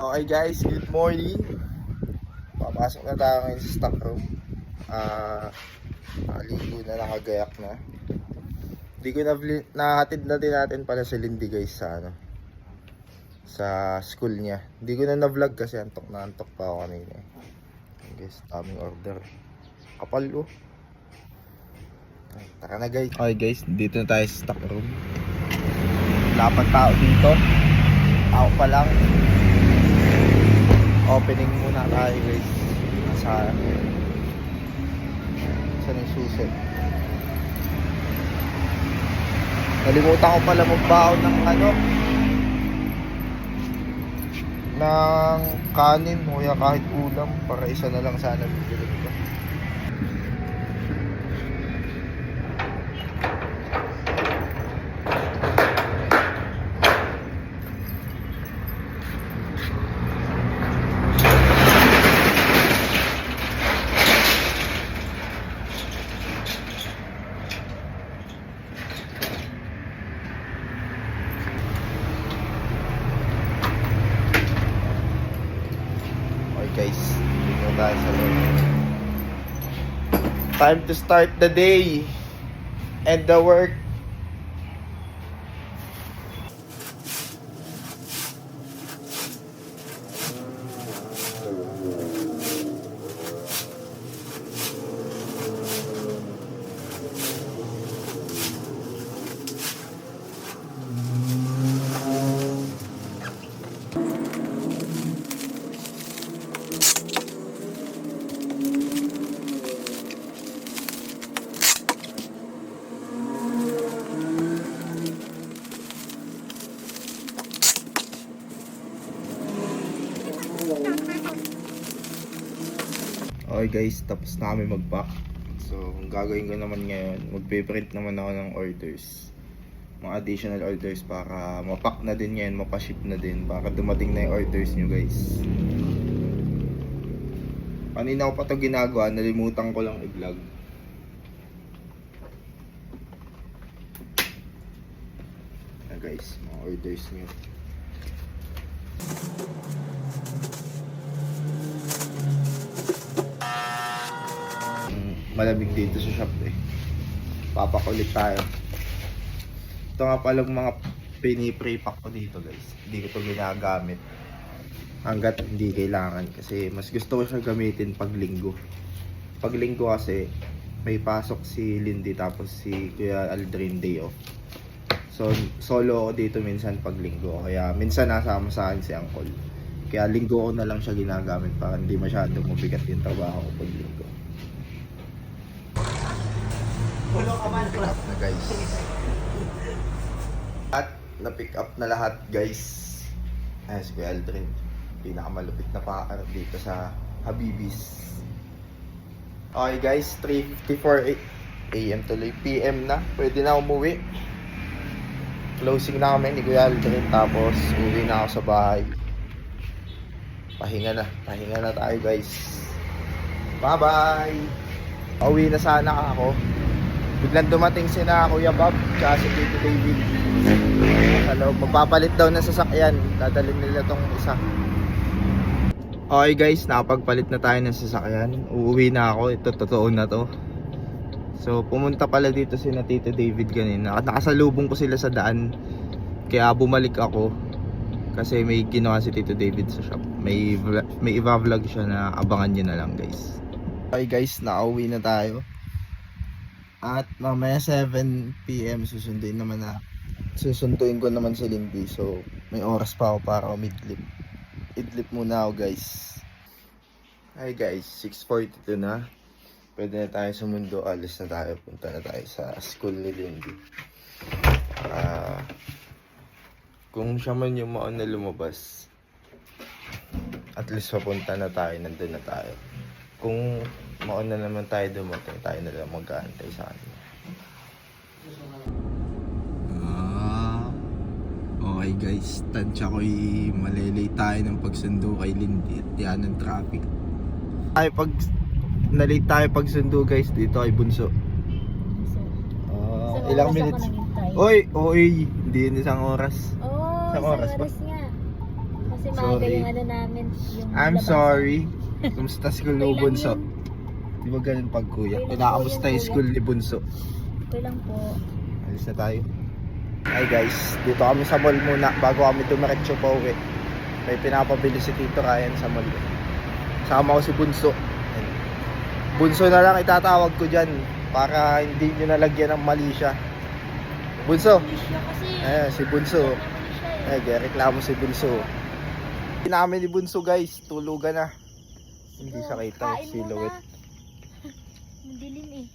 Okay guys, good morning. Papasok na tayo ngayon sa stock room. Nakaligo na, nakagayak na. Hindi ko na nahatid na din natin pala si Lindy guys sa school niya. Hindi ko na vlog kasi antok na antok pa ako kanina. Okay guys, taming order. Kapal oh. Tara na guys. Okay guys, dito na tayo sa stock room. Lapat tao dito. Ako pa lang. Opening muna tayo guys. Saan yung susi. Nalimutan ko pala magbaon ng ng kanin o kahit ulam para isa na lang sana bibili ko. Guys, dito tayo sa loob. Time to start the day and the work. Okay guys, tapos na kami mag-pack. So, ang gagawin ko naman ngayon, magpe-print naman ako ng orders. Mga additional orders para mapack na din ngayon, mapaship na din para dumating na yung orders nyo guys. Kanina ko pa ito ginagawa, nalimutan ko lang i-vlog. Guys, mga orders nyo. Malamig dito sa shop eh. Papakulit tayo. Ito nga palang mga pini-pre-pack ko dito guys. Hindi ko ito ginagamit hanggat hindi kailangan kasi mas gusto ko siya gamitin pag linggo. Pag linggo kasi may pasok si Lindy tapos si Kuya Aldrin day off. So solo ako dito minsan pag linggo. Kaya minsan nasama sa akin si Uncle. Kaya linggo ko na lang siya ginagamit para hindi masyadong mabigat yung trabaho ko pag linggo. Na guys. At na-pick up na lahat guys. Ayan si Kuya Aldrin. Pinakamalupit na pakakar dito sa Habibis. Okay guys, 3:54 AM tuloy. PM na. Pwede na umuwi. Closing na kami ni Kuya Aldrin. Tapos uwi na ako sa bahay. Pahinga na tayo guys. Bye bye. Uwi na sana ako. Biglang dumating sina Kuya Bob tsaka si Tito David. Hello, magpapalit daw ng sasakyan. Dadalhin nila tong isa. Okay guys, nakapagpalit na tayo ng sasakyan. Uuwi na ako. Ito, totoo na to. So, pumunta pala dito sina Tito David kanina. Nakasalubong ko sila sa daan. Kaya bumalik ako. Kasi may ginawa si Tito David sa shop. May i-vlog siya na abangan nyo na lang guys. Okay guys, nakauwi na tayo. At mamaya 7 PM susunduin ko naman si Lindy. So may oras pa ako para umidlip. Idlip muna ako guys. Hi guys, 6:42 na. Pwede na tayo sa mundo. Alis na tayo. Punta na tayo sa school ni Lindy. Kung siya man yung mauna lumabas, at least papunta na tayo. Nandun na tayo. Kung mauna naman tayo dumating, tayo na lang mag-aantay sa kanya. Okay guys, tansya ko'y malilay tayo ng pagsundo kay Lindy at yan ang traffic. Nalate tayo pagsundo guys dito ay Bunso. Ilang minutes? Oy, hindi yun isang oras. Oh, isang oras ba? Nga. Kasi maaga Sorry. yung ano namin. Yung I'm labasan. sorry. Kumusta school ni Okay lang Bunso? yun. Di ba ganun pag kuya? Okay lang po Pinakamusta yun, yung school ni Bunso? Okay lang po. Alis na tayo. Hi guys, dito kami sa mall muna bago kami dumiretso pa uwi. May pinapabili si Tito Ryan sa mall. Sama ko si Bunso. Bunso na lang itatawag ko dyan para hindi nyo nalagyan ng mali siya. Bunso. Siya kasi. Ayan, si Bunso. Siya eh. Ay, reklamo si Bunso. Hindi namin ni Bunso guys, tulugan na. Hindi siya kita, Kain silhouette. muna. Madilim eh.